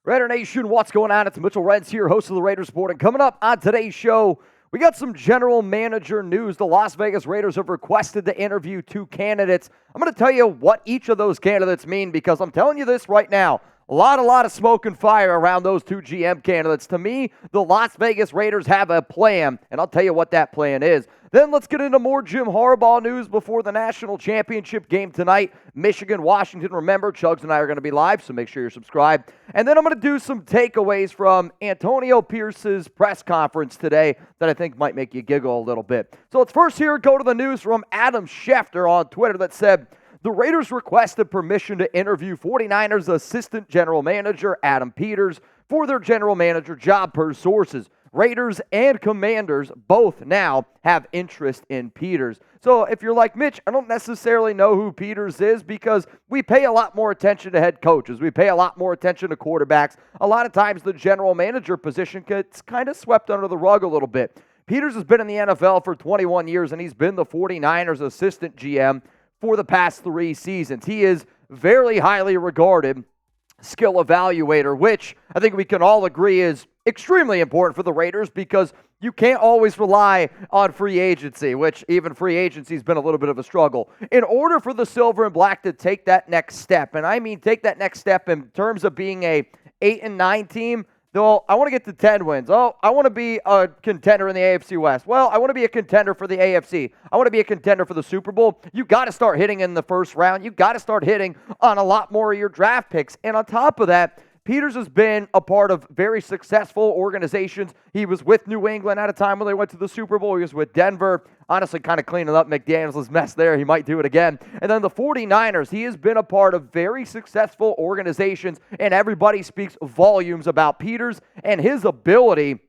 Raider Nation, what's going on? It's Mitchell Renz here, host of the Raiders Report. And coming up on today's show, we got some general manager news. The Las Vegas Raiders have requested to interview 2 candidates. I'm going to tell you what each of those candidates mean because I'm telling you this right now. A lot of smoke and fire around those 2 GM candidates. To me, the Las Vegas Raiders have a plan, and I'll tell you what that plan is. Then let's get into more Jim Harbaugh news before the National Championship game tonight. Michigan, Washington. Remember, Chuggs and I are going to be live, so make sure you're subscribed. And then I'm going to do some takeaways from Antonio Pierce's press conference today that I think might make you giggle a little bit. So let's first go to the news from Adam Schefter on Twitter that said, the Raiders requested permission to interview 49ers assistant general manager Adam Peters for their general manager job per sources. Raiders and Commanders both now have interest in Peters. So if you're like, Mitch, I don't necessarily know who Peters is because we pay a lot more attention to head coaches. We pay a lot more attention to quarterbacks. A lot of times the general manager position gets kind of swept under the rug a little bit. Peters has been in the NFL for 21 years, and he's been the 49ers assistant GM for the past 3 seasons. He is very highly regarded skill evaluator, which I think we can all agree is extremely important for the Raiders because you can't always rely on free agency, which even free agency has been a little bit of a struggle. In order for the Silver and Black to take that next step, and I mean take that next step in terms of being a 8-9 team, though I want to get to 10 wins. Oh, I want to be a contender in the AFC West. Well, I want to be a contender for the AFC. I want to be a contender for the Super Bowl. You got to start hitting in the first round. You got to start hitting on a lot more of your draft picks. And on top of that, Peters has been a part of very successful organizations. He was with New England at a time when they went to the Super Bowl. He was with Denver. Honestly, kind of cleaning up McDaniels' mess there. He might do it again. And then the 49ers, he has been a part of very successful organizations, and everybody speaks volumes about Peters and his ability,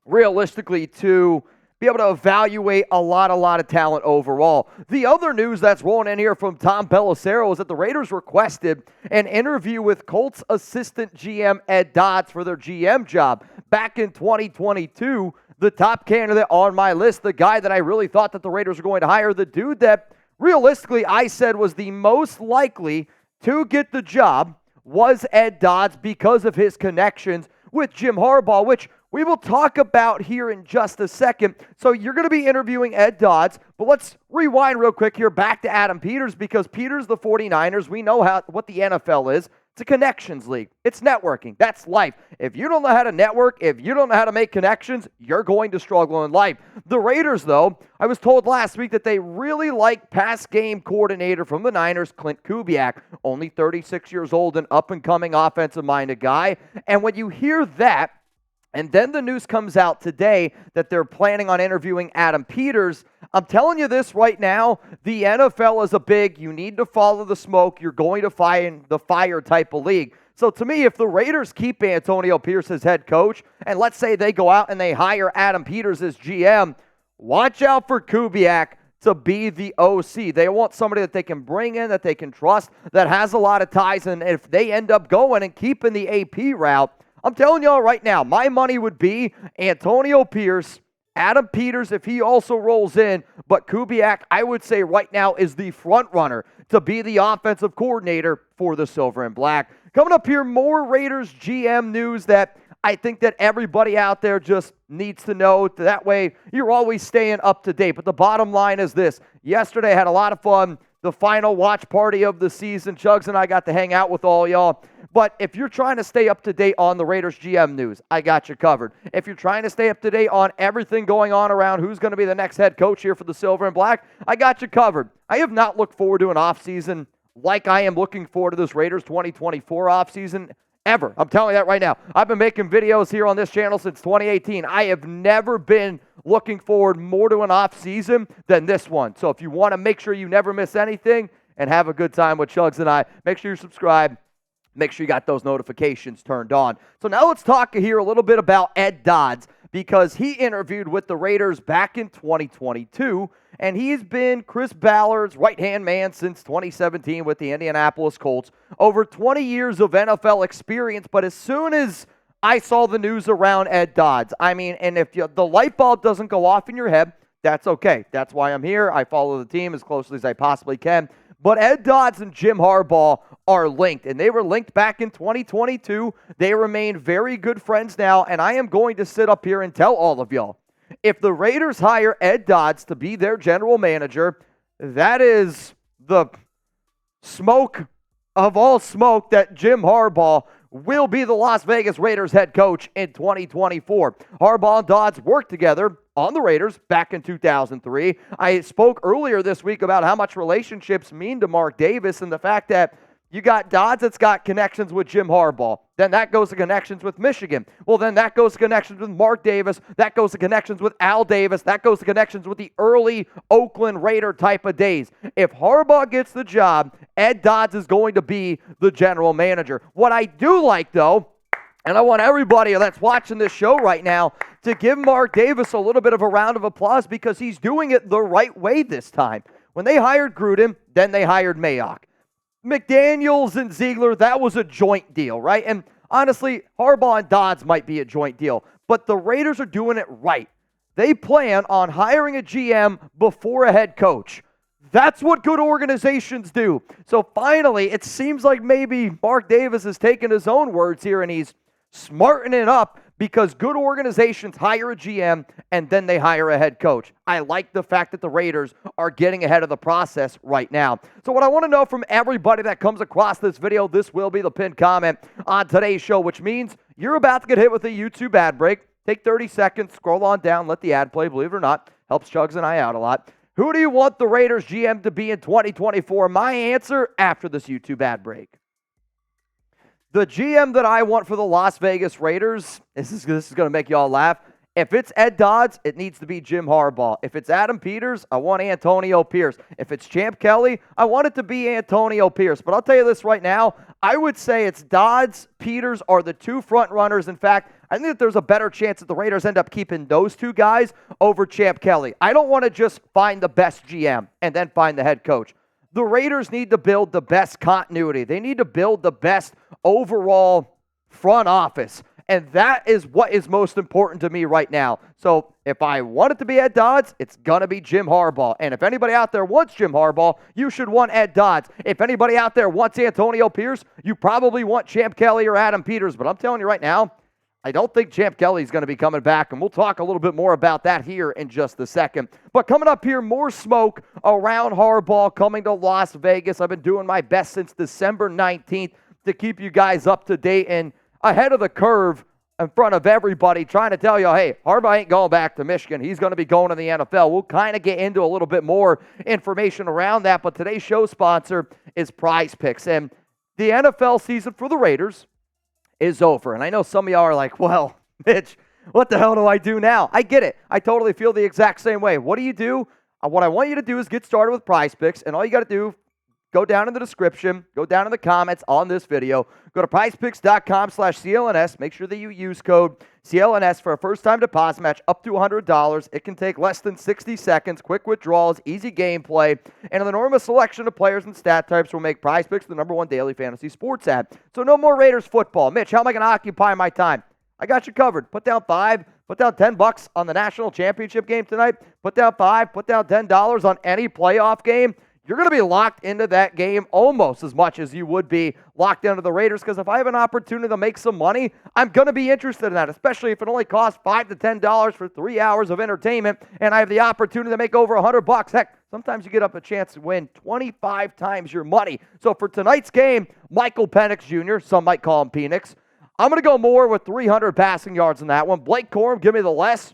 realistically, to be able to evaluate a lot of talent overall. The other news that's rolling in here from Tom Pelissero is that the Raiders requested an interview with Colts assistant GM Ed Dodds for their GM job. Back in 2022, the top candidate on my list, the guy that I really thought that the Raiders were going to hire, the dude that realistically I said was the most likely to get the job was Ed Dodds because of his connections with Jim Harbaugh, which we will talk about here in just a second. So you're going to be interviewing Ed Dodds, but let's rewind real quick here back to Adam Peters because Peters, the 49ers, we know what the NFL is. It's a connections league. It's networking. That's life. If you don't know how to network, if you don't know how to make connections, you're going to struggle in life. The Raiders, though, I was told last week that they really like pass game coordinator from the Niners, Clint Kubiak, only 36 years old, an up-and-coming offensive-minded guy. And when you hear that, and then the news comes out today that they're planning on interviewing Adam Peters. I'm telling you this right now, the NFL is a big, you need to follow the smoke, you're going to find the fire type of league. So to me, if the Raiders keep Antonio Pierce as head coach, and let's say they go out and they hire Adam Peters as GM, watch out for Kubiak to be the OC. They want somebody that they can bring in, that they can trust, that has a lot of ties, and if they end up going and keeping the AP route, I'm telling y'all right now, my money would be Antonio Pierce, Adam Peters if he also rolls in, but Kubiak, I would say right now, is the front runner to be the offensive coordinator for the Silver and Black. Coming up here, more Raiders GM news that I think that everybody out there just needs to know. That way, you're always staying up to date. But the bottom line is this. Yesterday, I had a lot of fun. The final watch party of the season. Chuggs and I got to hang out with all y'all. But if you're trying to stay up to date on the Raiders GM news, I got you covered. If you're trying to stay up to date on everything going on around who's going to be the next head coach here for the Silver and Black, I got you covered. I have not looked forward to an offseason like I am looking forward to this Raiders 2024 offseason ever. I'm telling you that right now. I've been making videos here on this channel since 2018. I have never been looking forward more to an offseason than this one. So if you want to make sure you never miss anything and have a good time with Chuggs and I, make sure you subscribe. Make sure you got those notifications turned on. So now let's talk here a little bit about Ed Dodds because he interviewed with the Raiders back in 2022, and he's been Chris Ballard's right-hand man since 2017 with the Indianapolis Colts. Over 20 years of NFL experience, but as soon as I saw the news around Ed Dodds, I mean, and if the light bulb doesn't go off in your head, that's okay. That's why I'm here. I follow the team as closely as I possibly can. But Ed Dodds and Jim Harbaugh are linked, and they were linked back in 2022. They remain very good friends now, and I am going to sit up here and tell all of y'all, if the Raiders hire Ed Dodds to be their general manager, that is the smoke of all smoke that Jim Harbaugh will be the Las Vegas Raiders head coach in 2024. Harbaugh and Dodds worked together on the Raiders back in 2003. I spoke earlier this week about how much relationships mean to Mark Davis and the fact that you got Dodds that's got connections with Jim Harbaugh. Then that goes to connections with Michigan. Well, then that goes to connections with Mark Davis. That goes to connections with Al Davis. That goes to connections with the early Oakland Raider type of days. If Harbaugh gets the job, Ed Dodds is going to be the general manager. What I do like, though, and I want everybody that's watching this show right now to give Mark Davis a little bit of a round of applause because he's doing it the right way this time. When they hired Gruden, then they hired Mayock. McDaniels and Ziegler, that was a joint deal, right? And honestly, Harbaugh and Dodds might be a joint deal, but the Raiders are doing it right. They plan on hiring a GM before a head coach. That's what good organizations do. So finally, it seems like maybe Mark Davis has taken his own words here and he's smartening up because good organizations hire a GM and then they hire a head coach. I like the fact that the Raiders are getting ahead of the process right now. So what I want to know from everybody that comes across this video, this will be the pinned comment on today's show, which means you're about to get hit with a YouTube ad break. Take 30 seconds, scroll on down, let the ad play, believe it or not. Helps Chuggs and I out a lot. Who do you want the Raiders GM to be in 2024? My answer after this YouTube ad break. The GM that I want for the Las Vegas Raiders, this is going to make y'all laugh. If it's Ed Dodds, it needs to be Jim Harbaugh. If it's Adam Peters, I want Antonio Pierce. If it's Champ Kelly, I want it to be Antonio Pierce. But I'll tell you this right now, I would say it's Dodds, Peters are the two front runners. In fact, I think that there's a better chance that the Raiders end up keeping those two guys over Champ Kelly. I don't want to just find the best GM and then find the head coach. The Raiders need to build the best continuity. They need to build the best overall front office. And that is what is most important to me right now. So if I want it to be Ed Dodds, it's going to be Jim Harbaugh. And if anybody out there wants Jim Harbaugh, you should want Ed Dodds. If anybody out there wants Antonio Pierce, you probably want Champ Kelly or Adam Peters. But I'm telling you right now, I don't think Champ Kelly is going to be coming back, and we'll talk a little bit more about that here in just a second. But coming up here, more smoke around Harbaugh coming to Las Vegas. I've been doing my best since December 19th to keep you guys up to date and ahead of the curve in front of everybody, trying to tell you, hey, Harbaugh ain't going back to Michigan. He's going to be going to the NFL. We'll kind of get into a little bit more information around that, but today's show sponsor is Prize Picks, and the NFL season for the Raiders is over. And I know some of y'all are like, well, Mitch, what the hell do I do now? I get it. I totally feel the exact same way. What do you do? What I want you to do is get started with Prize Picks, and all you got to do, go down in the description, go down in the comments on this video, go to prizepicks.com/CLNS. Make sure that you use code CLNS for a first-time deposit match up to $100. It can take less than 60 seconds, quick withdrawals, easy gameplay, and an enormous selection of players and stat types will make Prize Picks the #1 daily fantasy sports app. So no more Raiders football. Mitch, how am I going to occupy my time? I got you covered. Put down $5, put down $10 on the national championship game tonight. Put down $5, put down $10 on any playoff game. You're going to be locked into that game almost as much as you would be locked into the Raiders, because if I have an opportunity to make some money, I'm going to be interested in that, especially if it only costs $5 to $10 for 3 hours of entertainment, and I have the opportunity to make over $100. Heck, sometimes you get up a chance to win 25 times your money. So for tonight's game, Michael Penix Jr., some might call him Penix, I'm going to go more with 300 passing yards in that one. Blake Corum, give me the less.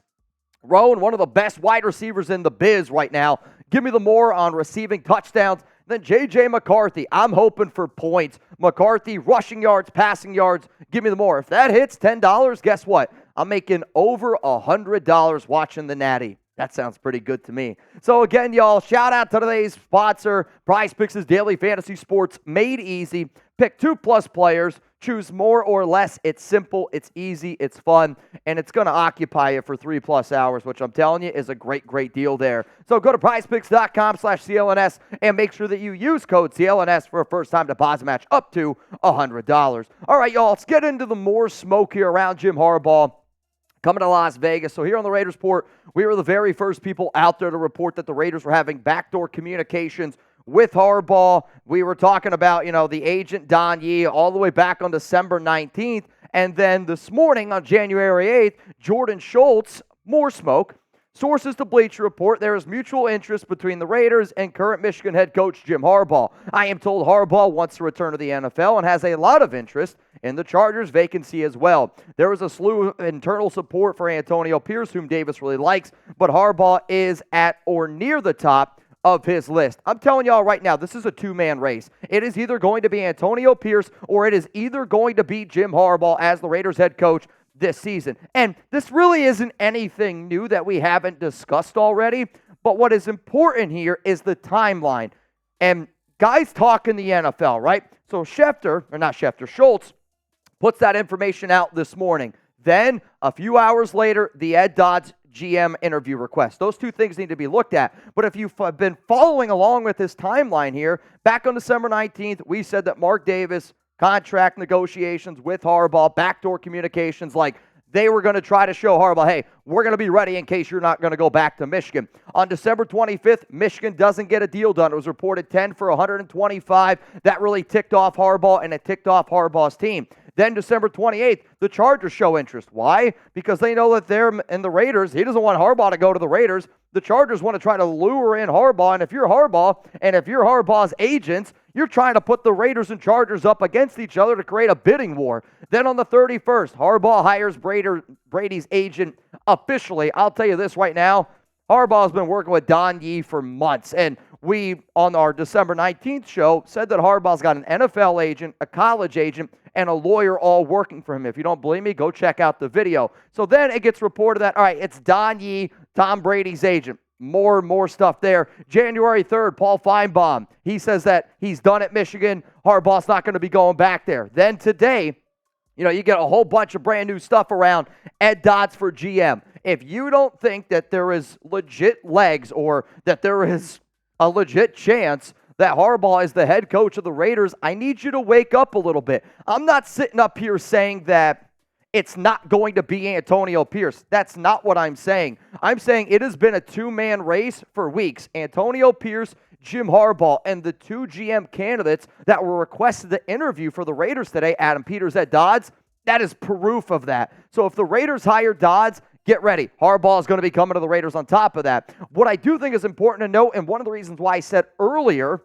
Rowan, one of the best wide receivers in the biz right now, give me the more on receiving touchdowns. Then J.J. McCarthy, I'm hoping for points. McCarthy, rushing yards, passing yards, give me the more. If that hits $10, guess what? I'm making over $100 watching the Natty. That sounds pretty good to me. So again, y'all, shout out to today's sponsor, Prize Picks' daily fantasy sports made easy. Pick 2+ players, choose more or less. It's simple, it's easy, it's fun, and it's going to occupy you for 3+ hours, which I'm telling you is a great, great deal there. So go to prizepicks.com/CLNS and make sure that you use code CLNS for a first-time deposit match up to $100. All right, y'all, let's get into the more smoke here around Jim Harbaugh coming to Las Vegas. So here on the Raiders Report, we were the very first people out there to report that the Raiders were having backdoor communications with Harbaugh. We were talking about, the agent Don Yee all the way back on December 19th. And then this morning on January 8th, Jordan Schultz, more smoke. Sources to Bleacher Report, there is mutual interest between the Raiders and current Michigan head coach Jim Harbaugh. I am told Harbaugh wants to return to the NFL and has a lot of interest in the Chargers' vacancy as well. There is a slew of internal support for Antonio Pierce, whom Davis really likes, but Harbaugh is at or near the top of his list. I'm telling y'all right now, this is a two-man race. It is either going to be Antonio Pierce or it is either going to be Jim Harbaugh as the Raiders head coach this season. And this really isn't anything new that we haven't discussed already, but what is important here is the timeline. And guys talk in the NFL, right? So Schultz puts that information out this morning. Then, a few hours later, the Ed Dodds GM interview request. Those two things need to be looked at. But if you've been following along with this timeline here, back on December 19th, we said that Mark Davis contract negotiations with Harbaugh, backdoor communications, like they were going to try to show Harbaugh, hey, we're going to be ready in case you're not going to go back to Michigan. On December 25th, Michigan doesn't get a deal done. It was reported 10 for 125. That really ticked off Harbaugh, and it ticked off Harbaugh's team. Then December 28th, the Chargers show interest. Why? Because they know that they're in the Raiders. He doesn't want Harbaugh to go to the Raiders. The Chargers want to try to lure in Harbaugh, and if you're Harbaugh, and if you're Harbaugh's agents, you're trying to put the Raiders and Chargers up against each other to create a bidding war. Then on the 31st, Harbaugh hires Brady's agent officially. I'll tell you this right now, Harbaugh's been working with Don Yee for months, and we, on our December 19th show, said that Harbaugh's got an NFL agent, a college agent, and a lawyer all working for him. If you don't believe me, go check out the video. So then it gets reported that, all right, it's Don Yee, Tom Brady's agent. More stuff there. January 3rd, Paul Feinbaum. He says that he's done at Michigan. Harbaugh's not going to be going back there. Then today, you get a whole bunch of brand new stuff around Ed Dodds for GM. If you don't think that there is legit legs or that there is a legit chance that Harbaugh is the head coach of the Raiders, I need you to wake up a little bit. I'm not sitting up here saying that it's not going to be Antonio Pierce. That's not what I'm saying. I'm saying it has been a two-man race for weeks. Antonio Pierce, Jim Harbaugh, and the two GM candidates that were requested to interview for the Raiders today, Adam Peters, Ed Dodds, that is proof of that. So if the Raiders hire Dodds, get ready. Harbaugh is going to be coming to the Raiders on top of that. What I do think is important to note, and one of the reasons why I said earlier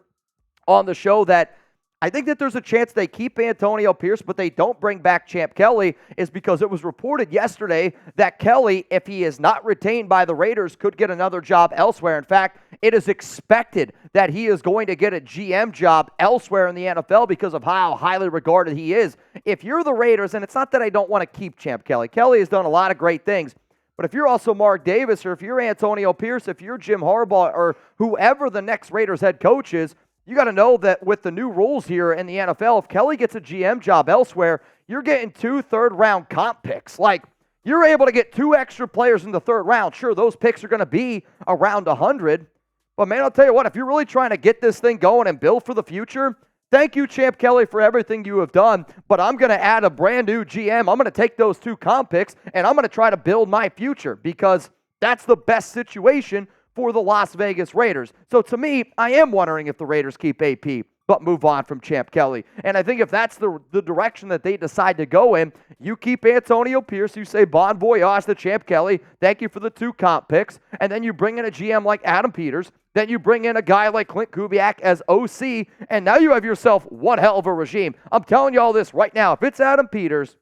on the show that I think that there's a chance they keep Antonio Pierce, but they don't bring back Champ Kelly, is because it was reported yesterday that Kelly, if he is not retained by the Raiders, could get another job elsewhere. In fact, it is expected that he is going to get a GM job elsewhere in the NFL because of how highly regarded he is. If you're the Raiders, and it's not that I don't want to keep Champ Kelly. Kelly has done a lot of great things. But if you're also Mark Davis, or if you're Antonio Pierce, if you're Jim Harbaugh, or whoever the next Raiders head coach is, you got to know that with the new rules here in the NFL, if Kelly gets a GM job elsewhere, you're getting 2 third-round comp picks. Like, you're able to get 2 extra players in the third round. Sure, those picks are going to be around 100. But, man, I'll tell you what, if you're really trying to get this thing going and build for the future, thank you, Champ Kelly, for everything you have done. But I'm going to add a brand new GM. I'm going to take those 2 comp picks, and I'm going to try to build my future because that's the best situation for the Las Vegas Raiders. So to me, I am wondering if the Raiders keep AP, but move on from Champ Kelly. And I think if that's the direction that they decide to go in, you keep Antonio Pierce, you say bon voyage to Champ Kelly, thank you for the 2 comp picks, and then you bring in a GM like Adam Peters, then you bring in a guy like Clint Kubiak as OC, and now you have yourself one hell of a regime. I'm telling you all this right now. If it's Adam Peters,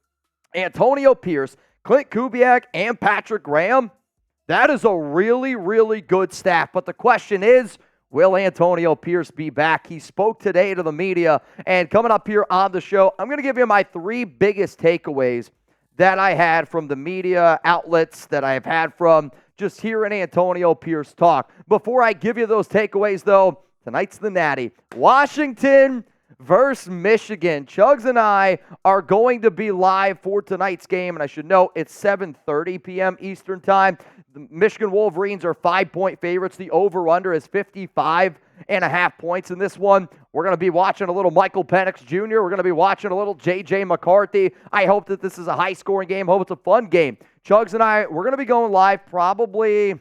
Antonio Pierce, Clint Kubiak, and Patrick Graham, that is a really, really good staff. But the question is, will Antonio Pierce be back? He spoke today to the media, and coming up here on the show, I'm going to give you my 3 biggest takeaways that I had from the media outlets, that I have had from just hearing Antonio Pierce talk. Before I give you those takeaways, though, tonight's the Natty. Washington versus Michigan. Chuggs and I are going to be live for tonight's game, and I should note it's 7:30 p.m. Eastern Time. The Michigan Wolverines are 5-point favorites. The over-under is 55.5 points in this one. We're going to be watching a little Michael Penix Jr. We're going to be watching a little J.J. McCarthy. I hope that this is a high-scoring game. Hope it's a fun game. Chuggs and I, we're going to be going live probably,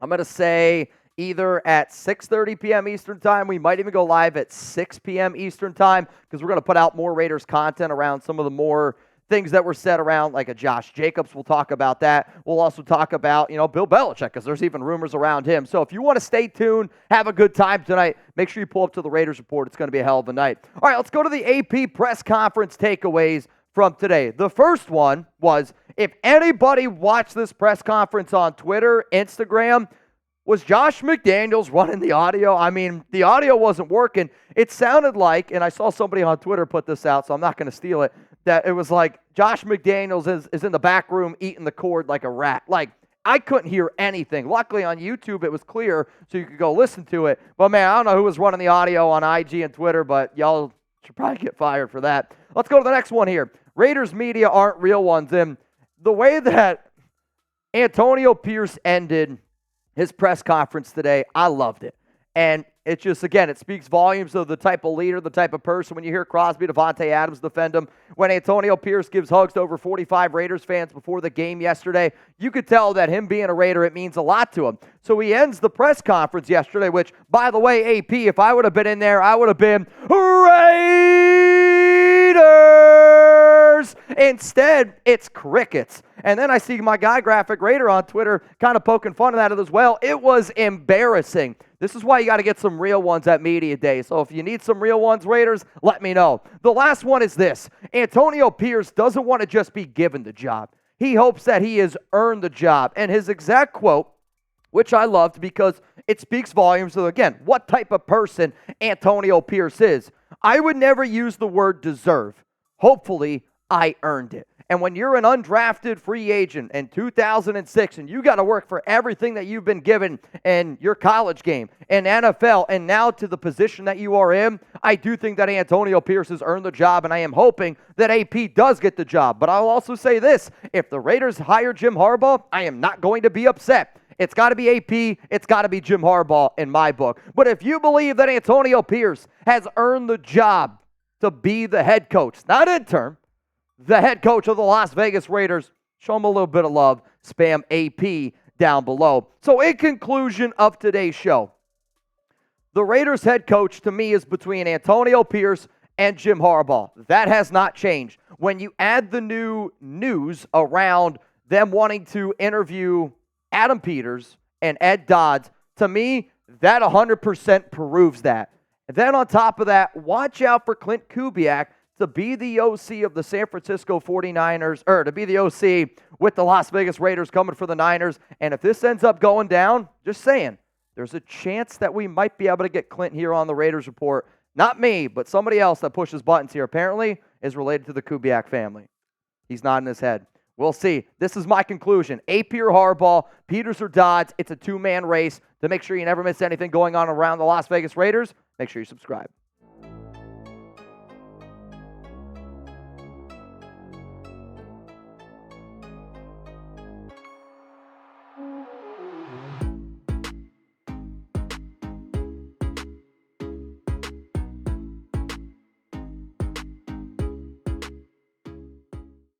I'm going to say, either at 6:30 p.m. Eastern Time. We might even go live at 6 p.m. Eastern Time because we're going to put out more Raiders content around some of the more things that were said around, like a Josh Jacobs. We'll talk about that. We'll also talk about, Bill Belichick, because there's even rumors around him. So if you want to stay tuned, have a good time tonight, make sure you pull up to the Raiders Report. It's going to be a hell of a night. All right, let's go to the AP press conference takeaways from today. The first one was, if anybody watched this press conference on Twitter, Instagram, was Josh McDaniels running the audio? I mean, the audio wasn't working. It sounded like, and I saw somebody on Twitter put this out, so I'm not going to steal it, that it was like Josh McDaniels is in the back room eating the cord like a rat. Like, I couldn't hear anything. Luckily on YouTube it was clear, so you could go listen to it. But man, I don't know who was running the audio on IG and Twitter, but y'all should probably get fired for that. Let's go to the next one here. Raiders media aren't real ones. And the way that Antonio Pierce ended his press conference today, I loved it. And it just, again, it speaks volumes of the type of leader, the type of person. When you hear Crosby, Devontae Adams defend him, when Antonio Pierce gives hugs to over 45 Raiders fans before the game yesterday, you could tell that him being a Raider, it means a lot to him. So he ends the press conference yesterday, which, by the way, AP, if I would have been in there, I would have been Raiders. Instead, it's crickets. And then I see my guy, Graphic Raider, on Twitter kind of poking fun at it as well. It was embarrassing. This is why you got to get some real ones at Media Day. So if you need some real ones, Raiders, let me know. The last one is this. Antonio Pierce doesn't want to just be given the job. He hopes that he has earned the job. And his exact quote, which I loved because it speaks volumes of, again, what type of person Antonio Pierce is. I would never use the word deserve. Hopefully, I earned it. And when you're an undrafted free agent in 2006 and you got to work for everything that you've been given in your college game, in NFL, and now to the position that you are in, I do think that Antonio Pierce has earned the job, and I am hoping that AP does get the job. But I'll also say this. If the Raiders hire Jim Harbaugh, I am not going to be upset. It's got to be AP. It's got to be Jim Harbaugh in my book. But if you believe that Antonio Pierce has earned the job to be the head coach, not interim, the head coach of the Las Vegas Raiders, show him a little bit of love. Spam AP down below. So in conclusion of today's show, the Raiders head coach to me is between Antonio Pierce and Jim Harbaugh. That has not changed. When you add the new news around them wanting to interview Adam Peters and Ed Dodds, to me, that 100% proves that. And then on top of that, watch out for Clint Kubiak to be the OC of the San Francisco 49ers, or to be the OC with the Las Vegas Raiders coming for the Niners. And if this ends up going down, just saying, there's a chance that we might be able to get Clint here on the Raiders Report. Not me, but somebody else that pushes buttons here apparently is related to the Kubiak family. He's nodding his head. We'll see. This is my conclusion. AP or Harbaugh, Peters or Dodds, it's a two-man race. To make sure you never miss anything going on around the Las Vegas Raiders, make sure you subscribe.